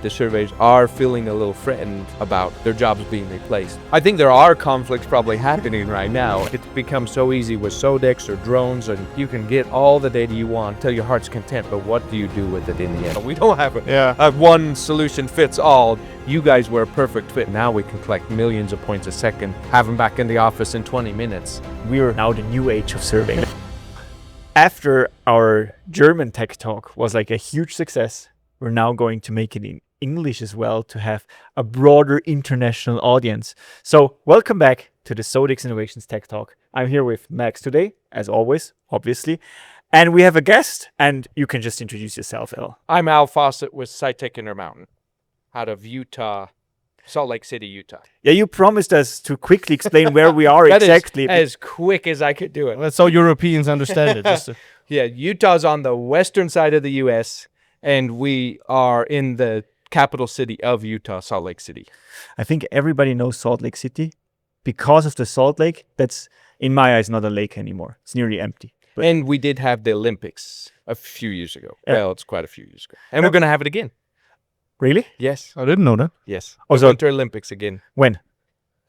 The surveyors are feeling a little threatened about their jobs being replaced. I think there are conflicts probably happening right now. It's become so easy with SODEX or drones, and you can get all the data you want till your heart's content, but what do you do with it in the end? We don't have a one solution fits all. You guys were a perfect fit. Now we can collect millions of points a second, have them back in the office in 20 minutes. We're now the new age of surveying. After our German tech talk was like a huge success, we're now going to make it in English as well to have a broader international audience. So welcome back to the SODEX Innovations Tech Talk. I'm here with Max today, as always, obviously. And we have a guest, and you can just introduce yourself, El. I'm Al Fawcett with SITECH Intermountain out of Utah, Salt Lake City, Utah. Yeah, you promised us to quickly explain where we are That exactly. is as quick as I could do it. That's so Europeans understand it. Yeah, Utah's on the western side of the U.S., and we are in the capital city of Utah, Salt Lake City. I think everybody knows Salt Lake City because of the Salt Lake. That's, in my eyes, not a lake anymore. It's nearly empty. But and we did have the Olympics a few years ago. Yeah. Well, it's quite a few years ago. And we're going to have it again. Really? Yes. I didn't know that. Yes. Oh, The so- Winter Olympics again. When?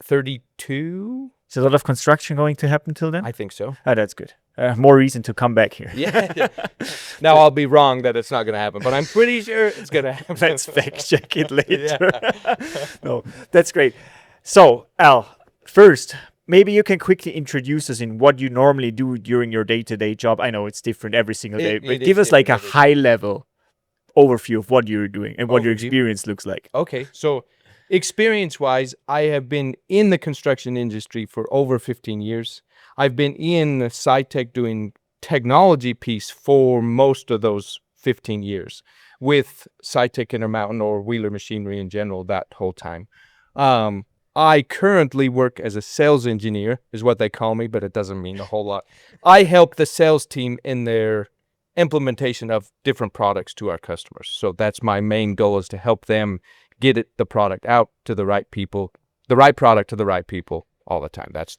32? Is a lot of construction going to happen till then? I think so. Oh, that's good. More reason to come back here. Yeah. Now I'll be wrong that it's not going to happen, but I'm pretty sure it's going to happen. Let's fact check it later. Yeah. No, that's great. So, Al, first, maybe you can quickly introduce us in what you normally do during your day-to-day job. I know it's different every single day, but It give is us like a different high-level overview of what you're doing and what your Overview? experience looks like. Okay, so experience-wise, I have been in the construction industry for over 15 years. I've been in SITECH doing technology piece for most of those 15 years with SITECH Intermountain or Wheeler Machinery in general that whole time. I currently work as a sales engineer, is what they call me, but it doesn't mean a whole lot. I help the sales team in their implementation of different products to our customers. So that's my main goal, is to help them get the product out to the right people, the right product to the right people all the time. That's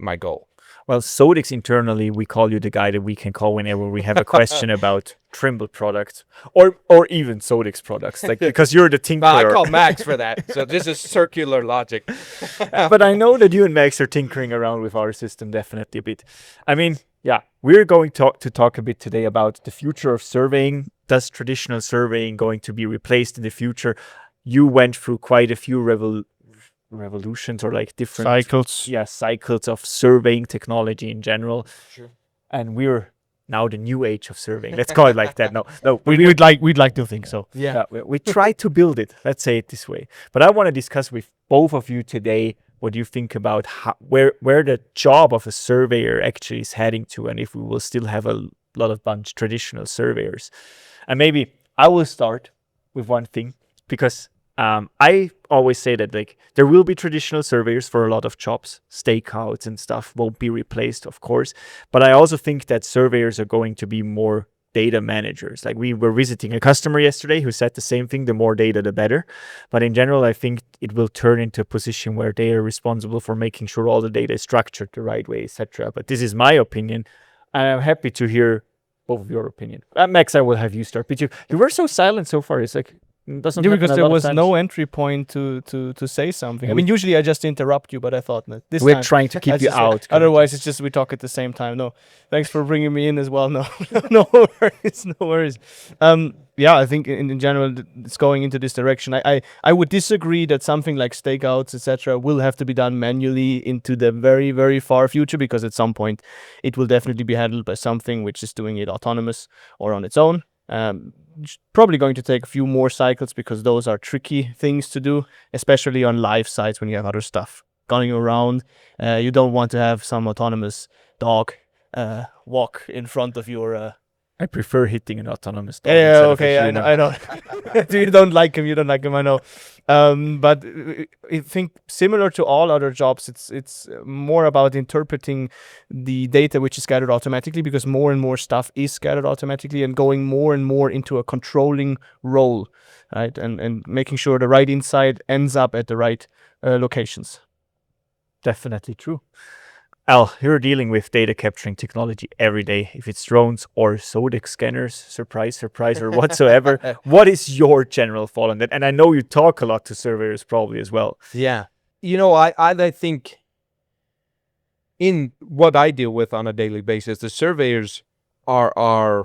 my goal. Well, SODEX internally, we call you the guy that we can call whenever we have a question about Trimble products or even SODEX products, like because you're the tinkerer. Well, I call Max for that. So this is circular logic. But I know that you and Max are tinkering around with our system definitely a bit. I mean, yeah, we're going to talk a bit today about the future of surveying. Does traditional surveying going to be replaced in the future? You went through quite a few revolutions or like different cycles of surveying technology in general. Sure. And we're now the new age of surveying. Let's call it like that. No, We'd like to think so. Yeah. we try to build it. Let's say it this way. But I want to discuss with both of you today what you think about where the job of a surveyor actually is heading to, and if we will still have a lot of traditional surveyors. And maybe I will start with one thing, because I always say that like there will be traditional surveyors for a lot of jobs. Stakeouts and stuff won't be replaced, of course. But I also think that surveyors are going to be more data managers. Like, we were visiting a customer yesterday who said the same thing: the more data, the better. But in general, I think it will turn into a position where they are responsible for making sure all the data is structured the right way, etc. But this is my opinion, and I'm happy to hear both of your opinion. Max, I will have you start. But you were so silent so far. It's like, doesn't happen Because a there lot of was times. no entry point to say something. I mean, usually I just interrupt you, but I thought that this We're time trying to keep you out. Otherwise, it's just we talk at the same time. No, thanks for bringing me in as well. No, no worries. Yeah, I think in general it's going into this direction. I would disagree that something like stakeouts, etc., will have to be done manually into the very, very far future, because at some point it will definitely be handled by something which is doing it autonomous or on its own. It's probably going to take a few more cycles, because those are tricky things to do, especially on live sites when you have other stuff going around. You don't want to have some autonomous dog walk in front of your I prefer hitting an autonomous dog. yeah, instead of a okay, human. I know. You don't like him, I know. But I think similar to all other jobs, it's more about interpreting the data which is gathered automatically, because more and more stuff is gathered automatically, and going more and more into a controlling role, right? And making sure the right insight ends up at the right locations. Definitely true. Al, you're dealing with data capturing technology every day. If it's drones or SODEX scanners, surprise, surprise, or whatsoever, what is your general thought on that? And I know you talk a lot to surveyors probably as well. Yeah. You know, I think in what I deal with on a daily basis, the surveyors are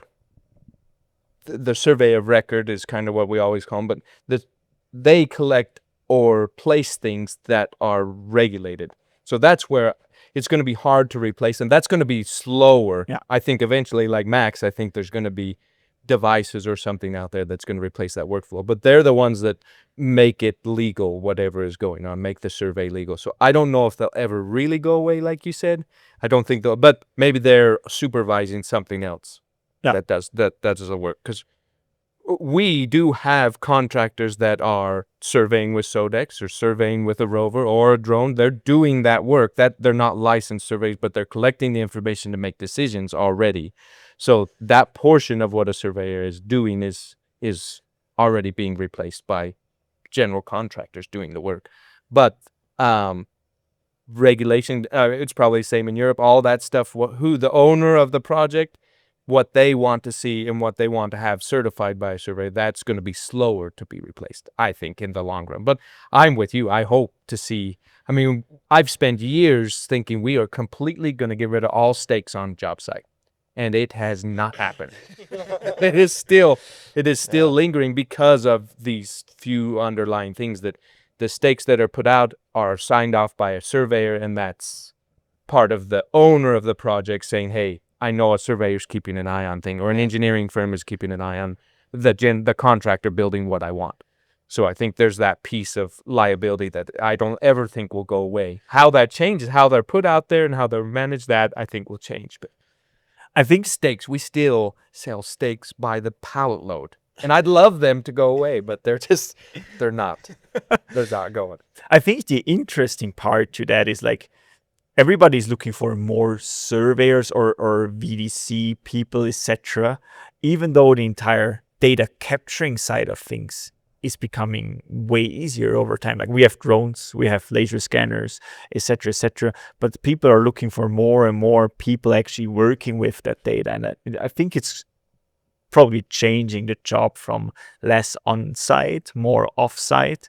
the survey of record is kind of what we always call them, but they collect or place things that are regulated. So that's where it's going to be hard to replace them. That's going to be slower. Yeah. I think eventually, like Max, I think there's going to be devices or something out there that's going to replace that workflow. But they're the ones that make it legal, whatever is going on, make the survey legal. So I don't know if they'll ever really go away, like you said. I don't think they'll, but maybe they're supervising something else that does the work. Because we do have contractors that are surveying with SODEX or surveying with a rover or a drone. They're doing that work. That they're not licensed surveys, but they're collecting the information to make decisions already. So that portion of what a surveyor is doing is already being replaced by general contractors doing the work. But regulation, it's probably the same in Europe. All that stuff, who the owner of the project, what they want to see and what they want to have certified by a surveyor, that's going to be slower to be replaced, I think, in the long run. But I'm with you. I hope to see. I mean, I've spent years thinking we are completely going to get rid of all stakes on job site, and it has not happened. It is still lingering because of these few underlying things, that the stakes that are put out are signed off by a surveyor, and that's part of the owner of the project saying, hey, I know a surveyor's keeping an eye on thing, or an engineering firm is keeping an eye on the contractor building what I want. So I think there's that piece of liability that I don't ever think will go away. How that changes, how they're put out there and how they're managed, that I think will change. But I think stakes, we still sell stakes by the pallet load. And I'd love them to go away, but they're not. They're not going. I think the interesting part to that is like, everybody's looking for more surveyors or VDC people, etc. Even though the entire data capturing side of things is becoming way easier over time. Like we have drones, we have laser scanners, etc., etc. But people are looking for more and more people actually working with that data, and I think it's probably changing the job from less on-site, more off-site.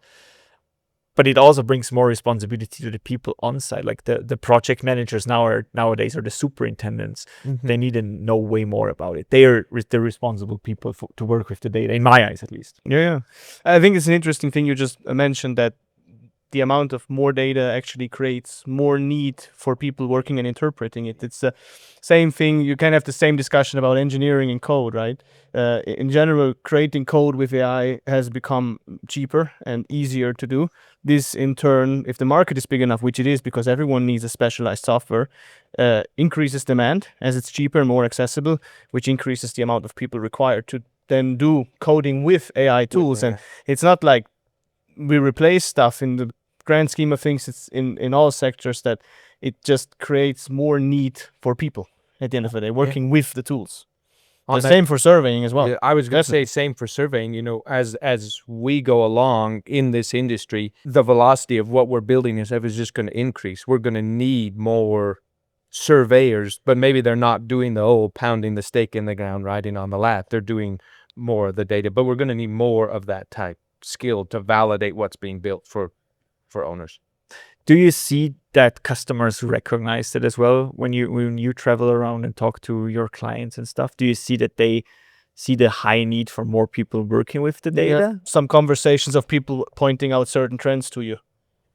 But it also brings more responsibility to the people on site. Like the project managers nowadays are the superintendents. Mm-hmm. They need to know way more about it. They are the responsible people to work with the data, in my eyes at least. Yeah. I think it's an interesting thing you just mentioned, that the amount of more data actually creates more need for people working and interpreting it. It's the same thing. You can have the same discussion about engineering and code, right? In general, creating code with AI has become cheaper and easier to do. This, in turn, if the market is big enough, which it is because everyone needs a specialized software, increases demand as it's cheaper and more accessible, which increases the amount of people required to then do coding with AI tools. And it's not like we replace stuff in the grand scheme of things. It's in all sectors that it just creates more need for people at the end of the day working with the tools. The same for surveying as well. Yeah, I was going to say same for surveying. You know, as we go along in this industry, the velocity of what we're building is just going to increase. We're going to need more surveyors, but maybe they're not doing the old pounding the stake in the ground, writing on the lat. They're doing more of the data, but we're going to need more of that type skill to validate what's being built for owners. Do you see that customers recognize that as well when you travel around and talk to your clients and stuff? Do you see that they see the high need for more people working with the data? Yeah, some conversations of people pointing out certain trends to you.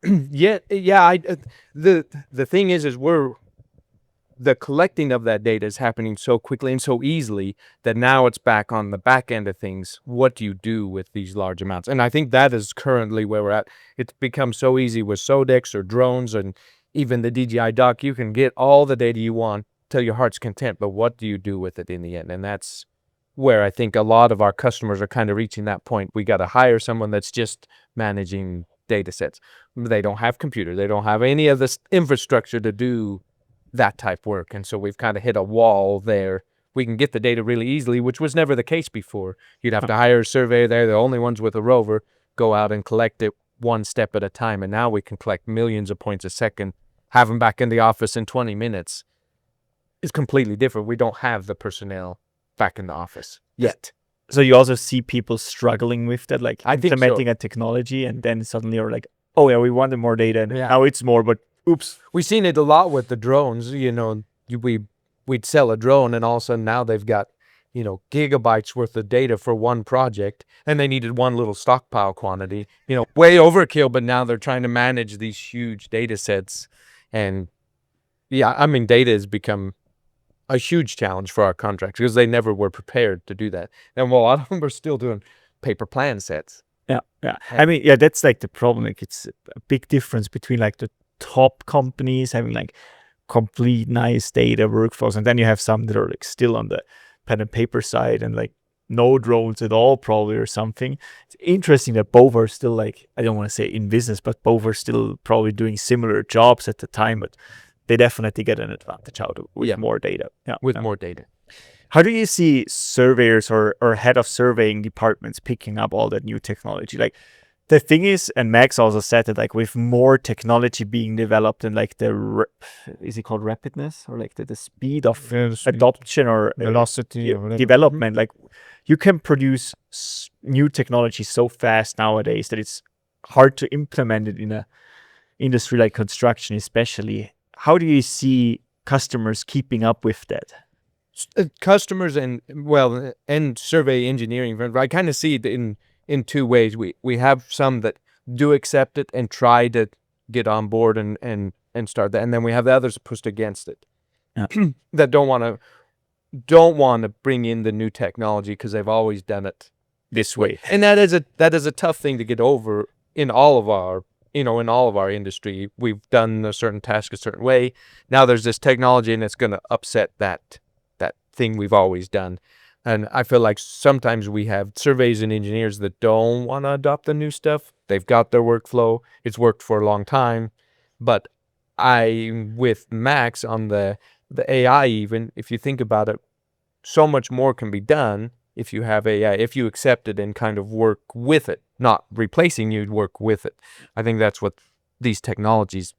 Yeah. The thing is the collecting of that data is happening so quickly and so easily that now it's back on the back end of things. What do you do with these large amounts? And I think that is currently where we're at. It's become so easy with SODEX or drones and even the DJI dock. You can get all the data you want till your heart's content, but what do you do with it in the end? And that's where I think a lot of our customers are kind of reaching that point. We got to hire someone that's just managing data sets. They don't have computers. They don't have any of this infrastructure to do that type work. And so we've kind of hit a wall there. We can get the data really easily, which was never the case before. You'd have to hire a surveyor. They're the only ones with a rover, go out and collect it one step at a time. And now we can collect millions of points a second, have them back in the office in 20 minutes is completely different. We don't have the personnel back in the office yet. So you also see people struggling with that, like I think so. implementing a technology, and then suddenly you're like, oh yeah, we wanted more data, and Yeah. now it's more, but oops. We've seen it a lot with the drones. We'd sell a drone, and all of a sudden now they've got, gigabytes worth of data for one project, and they needed one little stockpile quantity. Way overkill. But now they're trying to manage these huge data sets, and data has become a huge challenge for our contractors because they never were prepared to do that. And a lot of them are still doing paper plan sets. Yeah. That's like the problem. Like it's a big difference between like the top companies having like complete nice data workflows, and then you have some that are like still on the pen and paper side and like no drones at all probably or something. It's interesting that both are still like, I don't want to say in business, but both are still probably doing similar jobs at the time, but they definitely get an advantage out of with more data. More data. How do you see surveyors or head of surveying departments picking up all that new technology? Like the thing is, and Max also said that like with more technology being developed and like is it called rapidness or like the speed of adoption or velocity or whatever. Development, like you can produce new technology so fast nowadays that it's hard to implement it in a industry like construction, especially. How do you see customers keeping up with that? Customers and survey engineering firms, I kind of see it in two ways. We have some that do accept it and try to get on board and start that, and then we have the others pushed against it, that don't want to bring in the new technology because they've always done it this way. And that is a tough thing to get over in all of our industry. We've done a certain task a certain way. Now there's this technology and it's going to upset that thing we've always done. And I feel like sometimes we have surveys and engineers that don't want to adopt the new stuff. They've got their workflow. It's worked for a long time. But with Max on the AI, even if you think about it, so much more can be done if you have AI, if you accept it and kind of work with it, not replacing you, work with it. I think that's what these technologies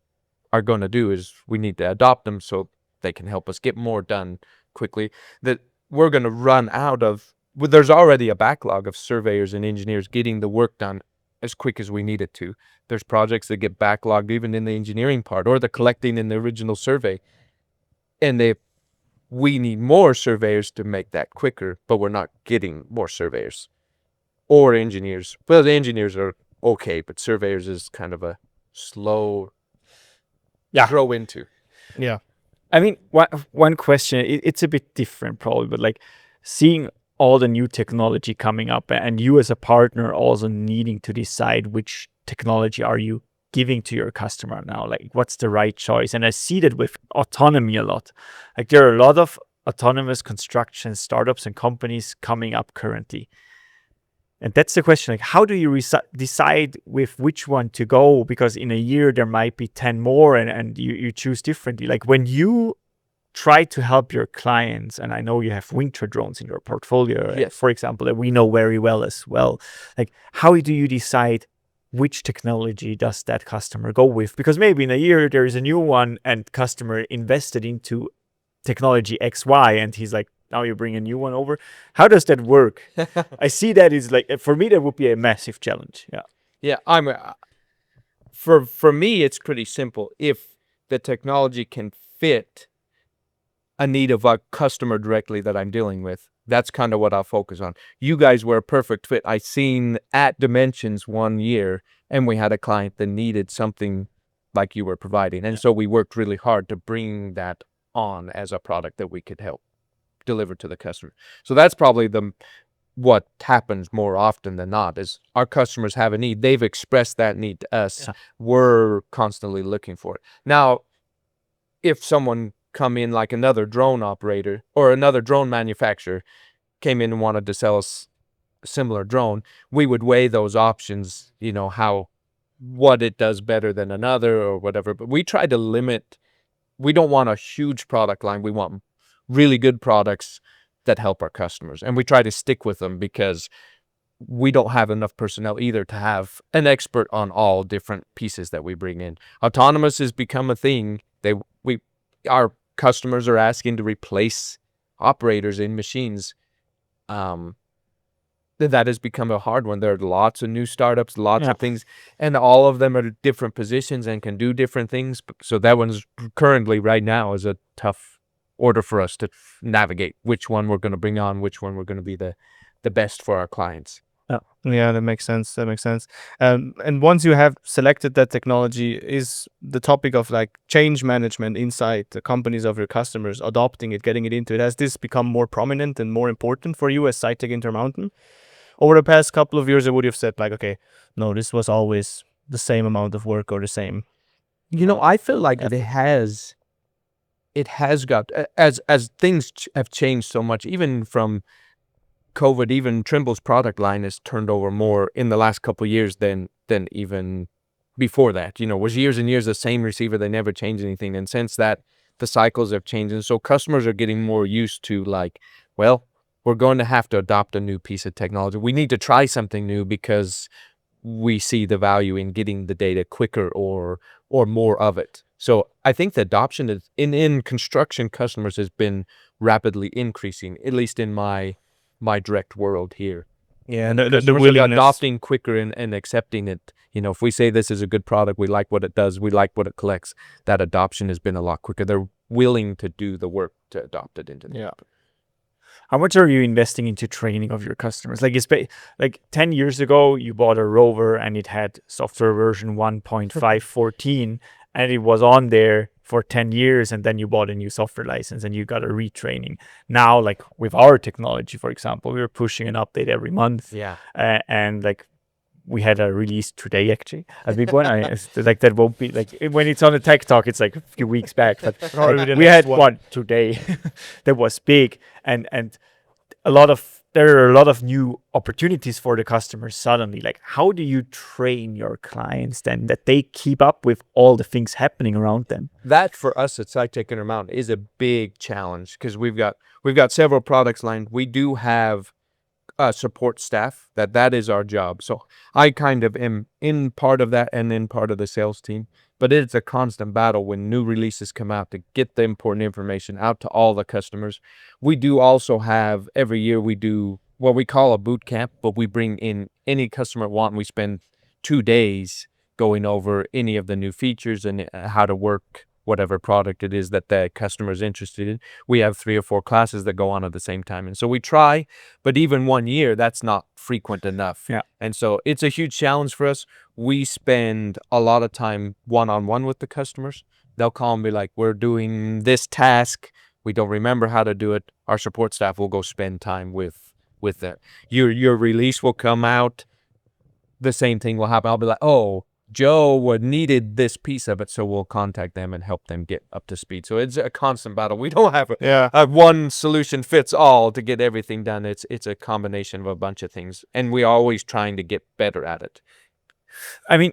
are going to do, is we need to adopt them so they can help us get more done quickly. That we're going to run out of, there's already a backlog of surveyors and engineers getting the work done as quick as we need it to. There's projects that get backlogged even in the engineering part or the collecting in the original survey. And we need more surveyors to make that quicker, but we're not getting more surveyors or engineers. Well, the engineers are okay, but surveyors is kind of a slow grow into. Yeah. I mean, one question, it's a bit different probably, but like seeing all the new technology coming up and you as a partner also needing to decide which technology are you giving to your customer now, like what's the right choice. And I see that with autonomy a lot. Like there are a lot of autonomous construction startups and companies coming up currently. And that's the question, like how do you decide with which one to go? Because in a year there might be 10 more and you choose differently. Like when you try to help your clients, and I know you have winter drones in your portfolio, for example, that we know very well as well. Like how do you decide which technology does that customer go with? Because maybe in a year there is a new one and customer invested into technology XY and he's like, now you bring a new one over. How does that work? I see that is like, for me, that would be a massive challenge. Yeah. For me, it's pretty simple. If the technology can fit a need of a customer directly that I'm dealing with, that's kind of what I'll focus on. You guys were a perfect fit. I seen at Dimensions one year, and we had a client that needed something like you were providing. And so we worked really hard to bring that on as a product that we could help deliver to the customer. So that's probably what happens more often than not, is our customers have a need. They've expressed that need to us. We're constantly looking for it. Now, if someone come in like another drone operator or another drone manufacturer came in and wanted to sell us a similar drone, we would weigh those options, what it does better than another or whatever. But we try to limit. We don't want a huge product line. We want really good products that help our customers. And we try to stick with them because we don't have enough personnel either to have an expert on all different pieces that we bring in. Autonomous has become a thing our customers are asking to replace operators in machines. That has become a hard one. There are lots of new startups, lots of things, and all of them are different positions and can do different things. So that one's currently right now is a tough order for us to navigate which one we're going to bring on, which one we're going to be the best for our clients. Yeah, that makes sense. That makes sense. And once you have selected that technology, is the topic of like change management inside the companies of your customers, adopting it, getting it into it, has this become more prominent and more important for you as SITECH Intermountain? Over the past couple of years, I would have said like, okay, no, this was always the same amount of work or the same. I feel like it has got, as things have changed so much, even from COVID, even Trimble's product line has turned over more in the last couple of years than even before that. It was years and years the same receiver. They never changed anything. And since that, the cycles have changed. And so customers are getting more used to like, well, we're going to have to adopt a new piece of technology. We need to try something new because we see the value in getting the data quicker or more of it. So I think the adoption is in construction customers has been rapidly increasing, at least in my direct world here. Yeah, And the customers are willingness. adopting quicker and accepting it. If we say this is a good product, we like what it does, we like what it collects, that adoption has been a lot quicker. They're willing to do the work to adopt it into the company. How much are you investing into training of your customers? Like 10 years ago, you bought a rover and it had software version 1.514 and it was on there for 10 years, and then you bought a new software license and you got a retraining. Now, like with our technology, for example, we're pushing an update every month. Yeah. And like we had a release today, actually, a big one. Like that won't be like when it's on a tech talk, it's like a few weeks back. But like, we had one today that was big, and there are a lot of new opportunities for the customers suddenly. Like, how do you train your clients then that they keep up with all the things happening around them? That for us at SITECH Intermountain is a big challenge because we've got several products lined. We do have support staff that is our job. So I kind of am in part of that and in part of the sales team. But it's a constant battle when new releases come out to get the important information out to all the customers. We do also have, every year we do what we call a boot camp, but we bring in any customer want. We spend 2 days going over any of the new features and how to work whatever product it is that the customer is interested in. We have 3 or 4 classes that go on at the same time. And so we try, but even 1 year, that's not frequent enough. Yeah. And so it's a huge challenge for us. We spend a lot of time one-on-one with the customers. They'll call and be like, we're doing this task. We don't remember how to do it. Our support staff will go spend time with that. Your release will come out. The same thing will happen. I'll be like, oh, Joe needed this piece of it, so we'll contact them and help them get up to speed. So it's a constant battle. We don't have a one solution fits all to get everything done. It's a combination of a bunch of things, and we're always trying to get better at it. I mean,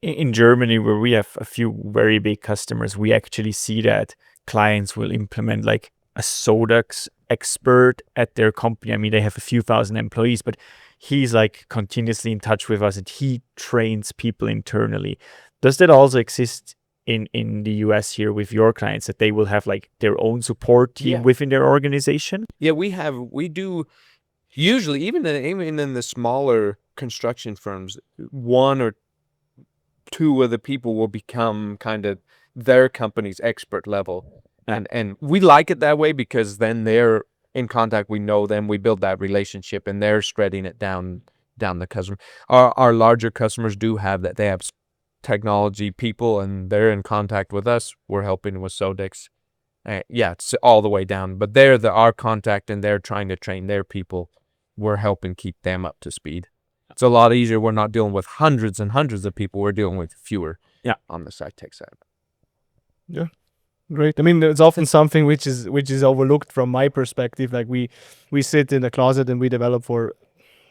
in Germany, where we have a few very big customers, we actually see that clients will implement like a SODEX expert at their company. I mean, they have a few thousand employees, but he's like continuously in touch with us and he trains people internally. Does that also exist in the US here with your clients, that they will have like their own support team within their organization? Yeah, we do usually, even in the smaller construction firms, 1 or 2 of the people will become kind of their company's expert level. And we like it that way because then they're in contact, we know them, we build that relationship, and they're spreading it down the customer. Our larger customers do have that. They have technology people and they're in contact with us. We're helping with SODEX. It's all the way down, but they're our contact and they're trying to train their people. We're helping keep them up to speed. It's a lot easier. We're not dealing with hundreds and hundreds of people. We're dealing with fewer on the SITECH side. Yeah. Great. I mean, it's often something which is overlooked from my perspective. Like we sit in a closet and we develop for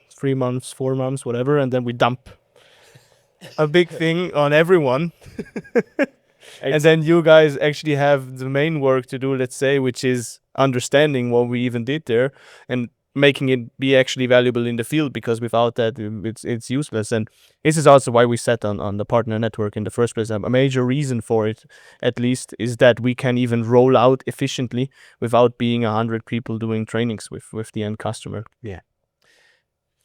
3 months, 4 months, whatever, and then we dump a big thing on everyone. And then you guys actually have the main work to do, let's say, which is understanding what we even did there. And making it be actually valuable in the field, because without that it's useless. And this is also why we set on the partner network in the first place. A major reason for it, at least, is that we can even roll out efficiently without being 100 people doing trainings with the end customer.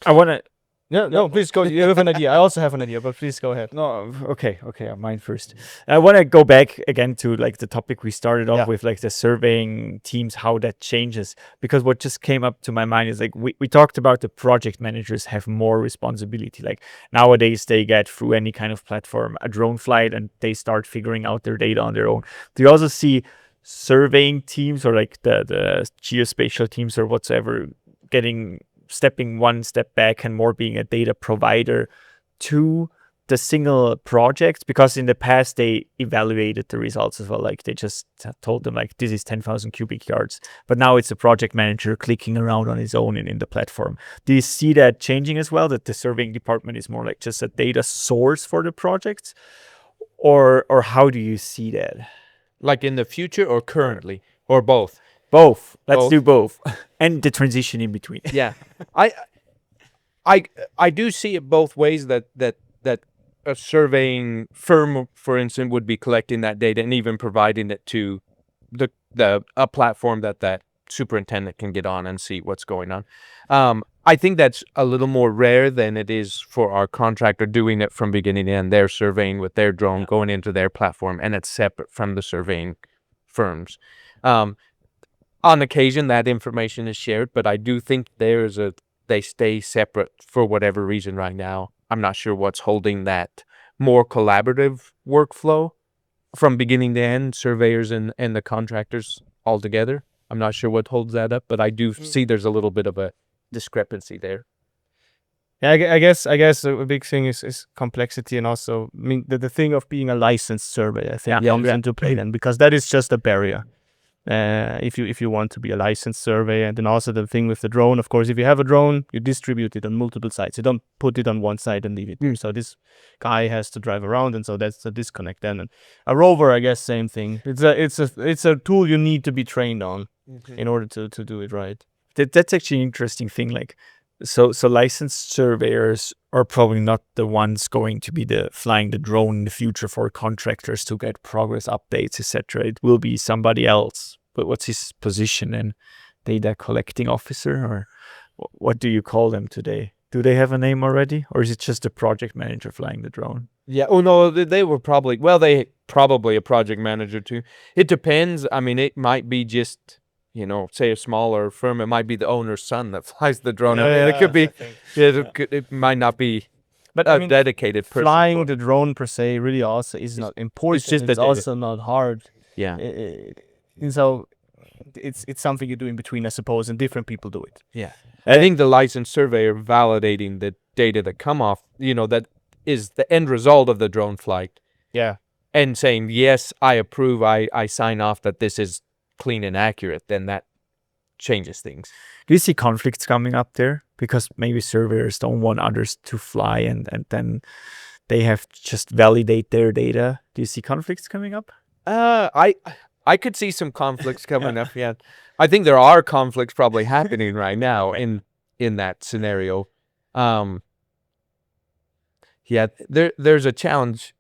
I want to. No, please go. You have an idea. I also have an idea, but please go ahead. No, okay, mine first. I want to go back again to like the topic we started off with, like the surveying teams, how that changes. Because what just came up to my mind is like we talked about the project managers have more responsibility. Like nowadays they get through any kind of platform a drone flight and they start figuring out their data on their own. Do you also see surveying teams or like the geospatial teams or whatsoever stepping one step back and more being a data provider to the single projects? Because in the past they evaluated the results as well, like they just told them like this is 10,000 cubic yards, but now it's a project manager clicking around on his own in the platform. Do you see that changing as well, that the surveying department is more like just a data source for the projects, or how do you see that? Like in the future or currently or both? Both. Let's do both. And the transition in between. Yeah. I do see it both ways, that a surveying firm, for instance, would be collecting that data and even providing it to a platform that superintendent can get on and see what's going on. I think that's a little more rare than it is for our contractor doing it from beginning to end. They're surveying with their drone, going into their platform, and it's separate from the surveying firms. On occasion, that information is shared, but I do think they stay separate for whatever reason right now. I'm not sure what's holding that more collaborative workflow from beginning to end, surveyors and the contractors all together. I'm not sure what holds that up, but I do see there's a little bit of a discrepancy there. Yeah, I guess a big thing is complexity, and also, I mean, the thing of being a licensed surveyor, I think, comes into play then, because that is just a barrier. If you want to be a licensed surveyor. And then also the thing with the drone, of course, if you have a drone, you distribute it on multiple sites. You don't put it on one site and leave it. So this guy has to drive around, and so that's the disconnect then. And a rover, I guess, same thing. It's a tool you need to be trained on in order to do it right. That's actually an interesting thing. Like, so licensed surveyors are probably not the ones going to be flying the drone in the future for contractors to get progress updates, etc. It will be somebody else. But what's his position then? Data collecting officer, or what do you call them today? Do they have a name already, or is it just a project manager flying the drone? Yeah. Oh no, they were probably a project manager too. It depends. I mean, it might be just, say a smaller firm, it might be the owner's son that flies the drone. It could be, it might not be, but a dedicated person. Flying the drone per se really also is not important. It's also not hard. Yeah. And so it's something you do in between, I suppose, and different people do it. Yeah. I think the licensed surveyor validating the data that come off, that is the end result of the drone flight. Yeah. And saying, yes, I approve, I sign off that this is clean and accurate, then that changes things. Do you see conflicts coming up there? Because maybe surveyors don't want others to fly, and then they have to just validate their data. Do you see conflicts coming up? I could see some conflicts coming up, yeah. I think there are conflicts probably happening right now in that scenario. Yeah, there's a challenge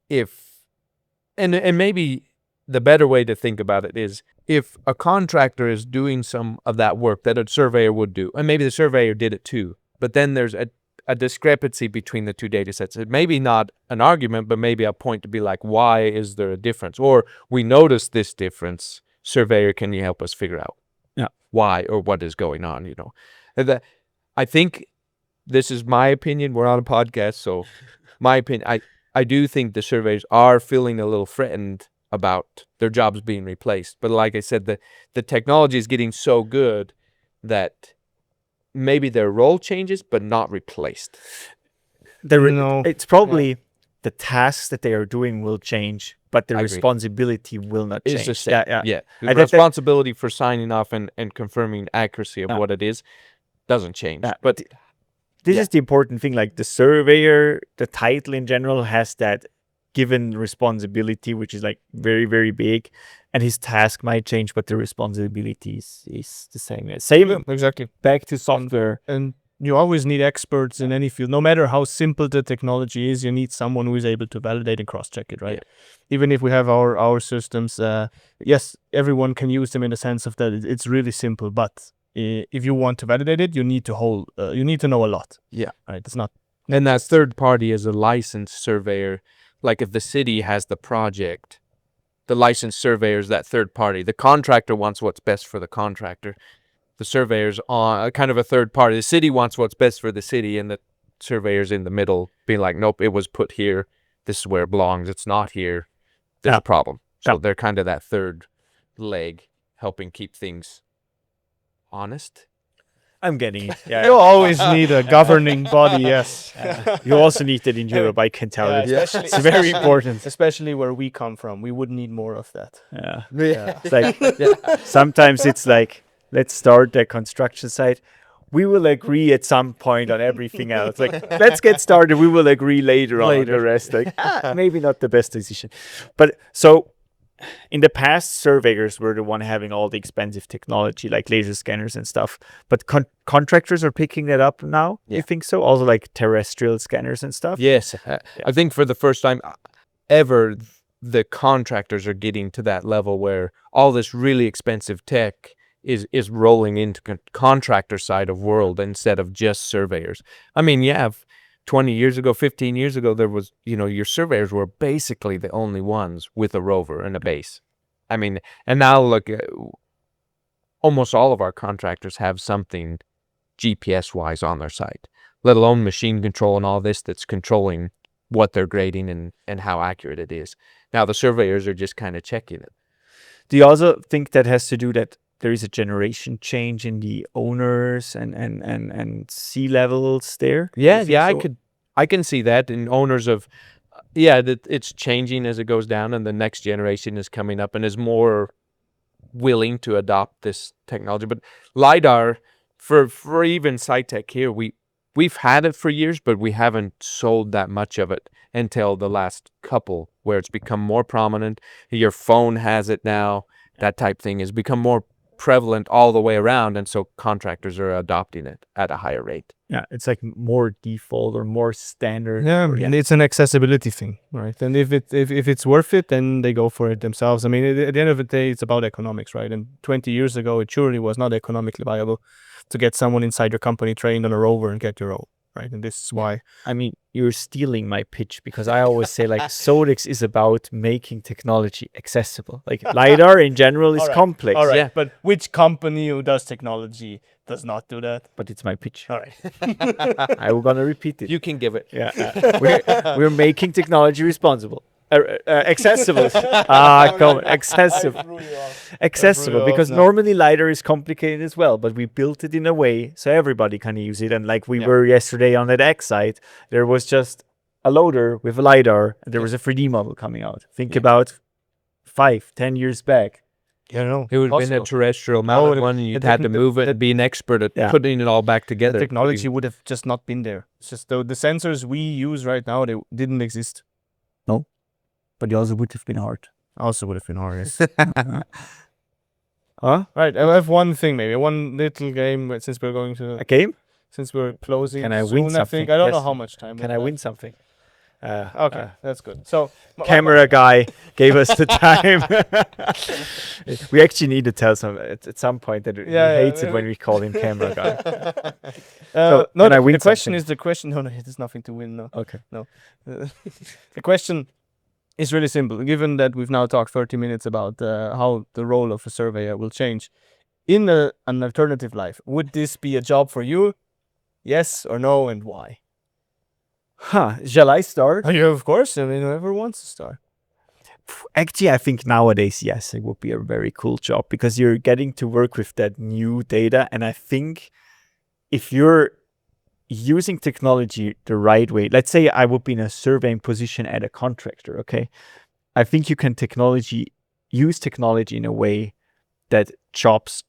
and maybe the better way to think about it is, if a contractor is doing some of that work that a surveyor would do, and maybe the surveyor did it too, but then there's a discrepancy between the two data sets. It may be not an argument, but maybe a point to be like, why is there a difference? Or we notice this difference. Surveyor, can you help us figure out why or what is going on? I think this is my opinion. We're on a podcast, so my opinion, I do think the surveyors are feeling a little threatened about their jobs being replaced. But like I said, the technology is getting so good that maybe their role changes, but not replaced. It's probably the tasks that they are doing will change, but the responsibility will not change. It's the same. Yeah. The And responsibility for signing off and confirming accuracy of what it is doesn't change. But this is the important thing. Like the surveyor, the title in general has that given responsibility, which is like very, very big. and his task might change, but the responsibilities is the same. Same exactly. back to software. And you always need experts in any field. No matter how simple the technology is, you need someone who is able to validate and cross-check it, right? Even if we have our systems, yes, everyone can use them in the sense of that it's really simple. But if you want to validate it, you need to know a lot. Yeah. Right. It's not. And that third party is a licensed surveyor. Like if the city has the project, the licensed surveyor is that third party. The contractor wants what's best for the contractor. The surveyor's on kind of a third party. The city wants what's best for the city, and the surveyor's in the middle, being like, nope, it was put here. This is where it belongs. It's not here. There's a problem. So they're kind of that third leg, helping keep things honest. I'm getting it. You always need a governing body, yes. You also need that in Europe, I can tell you. It's very important. Especially where we come from. We would need more of that. Yeah. It's like sometimes it's like, let's start the construction site. We will agree at some point on everything else. Like, let's get started. We will agree later on the rest. Like, maybe not the best decision. But so in the past, surveyors were the one having all the expensive technology, like laser scanners and stuff. But contractors are picking that up now. You think so? Also like terrestrial scanners and stuff. Yes. I think for the first time ever, the contractors are getting to that level where all this really expensive tech is rolling into contractor side of world instead of just surveyors. I mean, 20 years ago, 15 years ago, there was, your surveyors were basically the only ones with a rover and a base. I mean, and now look, almost all of our contractors have something GPS-wise on their site, let alone machine control and all this that's controlling what they're grading and how accurate it is. Now the surveyors are just kind of checking it. Do you also think that has to do that there is a generation change in the owners and C-levels there? I can see that in owners of, that it's changing as it goes down, and the next generation is coming up and is more willing to adopt this technology. But LiDAR, for even SITECH here, we've had it for years, but we haven't sold that much of it until the last couple, where it's become more prominent. Your phone has it now. That type thing has become more prevalent all the way around, and so contractors are adopting it at a higher rate. It's like more default or more standard. And it's an accessibility thing, right? And if it's worth it, then they go for it themselves. I mean, at the end of the day, it's about economics, right? And 20 years ago, it surely was not economically viable to get someone inside your company trained on a rover and get your own, right? And this is why. I mean, you're stealing my pitch, because I always say like SODEX is about making technology accessible. Like LiDAR in general is complex. All right, but which company who does technology does not do that? But it's my pitch. All right. I'm going to repeat it. You can give it. We're making technology responsible. Accessible. Accessible, because normally LiDAR is complicated as well, but we built it in a way so everybody can use it. And like we were yesterday on that X site, there was just a loader with a LiDAR, and there was a 3D model coming out. Think about 5-10 years back. It would have been a terrestrial mounted one, and you'd had to move it and be an expert at putting it all back together. The technology would have just not been there. It's just the sensors we use right now, they didn't exist. No, but it also would have been hard. Yes. Right, I have one thing, maybe one little game, since we're going to a game. Since we're closing. Can I soon, win something? I don't know how much time. Can I win something? Okay, that's good. So camera guy gave us the time. We actually need to tell at some point that he hates it when we call him camera guy. No, the question is the question. No, there's nothing to win. No. Okay. No. The question is really simple. Given that we've now talked 30 minutes about how the role of a surveyor will change in an alternative life, would this be a job for you? Yes or no, and why? Shall I start? Yeah, of course. I mean, whoever wants to start. Actually, I think nowadays, yes, it would be a very cool job, because you're getting to work with that new data. And I think if you're using technology the right way, let's say I would be in a surveying position at a contractor, okay? I think you can use technology in a way that jobs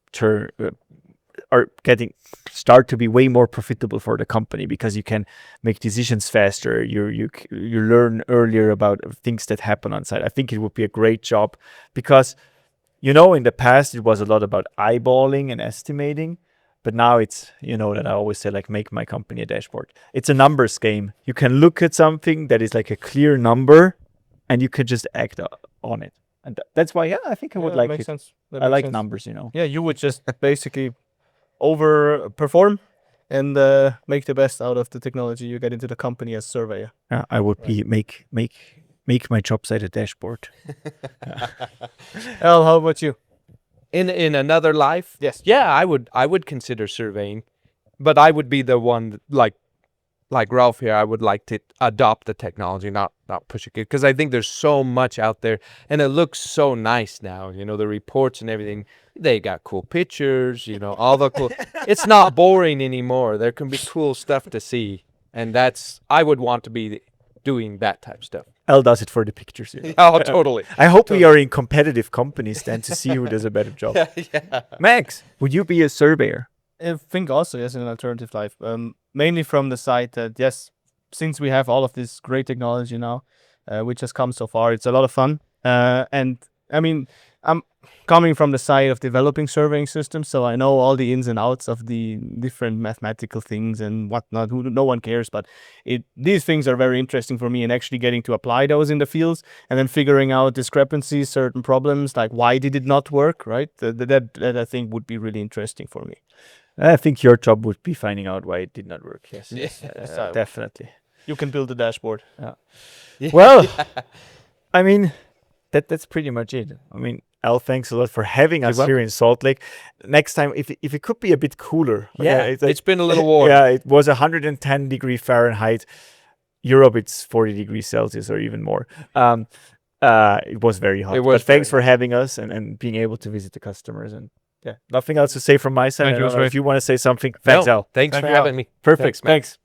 start to be way more profitable for the company, because you can make decisions faster. You learn earlier about things that happen on site. I think it would be a great job, because You know, in the past it was a lot about eyeballing and estimating, but now it's, you know, that I always say, like, make my company a dashboard. It's a numbers game. You can look at something that is like a clear number, and you could just act on it. And that's why, yeah, I think I would like makes it. sense. That I makes like sense. numbers, you know. Yeah, you would just basically overperform and make the best out of the technology you get into the company as surveyor. Yeah, I would be make my job site a dashboard. Al, how about you? In another life, Yes. yeah, I would consider surveying, but I would be the one that, like Ralph here. I would like to adopt the technology, not push it, because I think there's so much out there, and it looks so nice now. You know, the reports and everything. They got cool pictures. You know, all the cool. It's not boring anymore. There can be cool stuff to see, and I would want to be doing that type of stuff. Al does it for the pictures. You know? Oh, totally. I hope we are in competitive companies then to see who does a better job. Yeah. Max, would you be a surveyor? I think also, yes, in an alternative life. Mainly from the side that, yes, since we have all of this great technology now, which has come so far, it's a lot of fun. And I mean, I'm coming from the side of developing surveying systems, so I know all the ins and outs of the different mathematical things and whatnot. No one cares, but these things are very interesting for me, and actually getting to apply those in the fields and then figuring out discrepancies, certain problems, like why did it not work, right? That I think would be really interesting for me. I think your job would be finding out why it did not work. Yes, Yes, definitely. You can build a dashboard. Well, I mean, that's pretty much it. I mean, Al, thanks a lot for having us here in Salt Lake. Next time, if it could be a bit cooler. Yeah, it's been a little warm. Yeah, it was 110 degree Fahrenheit. Europe, it's 40 degrees Celsius or even more. It was very hot. But thanks for having us and being able to visit the customers. And yeah, nothing else to say from my side. I don't know if you want to say something. Thanks, Al. Thanks for having me. Perfect. Thanks.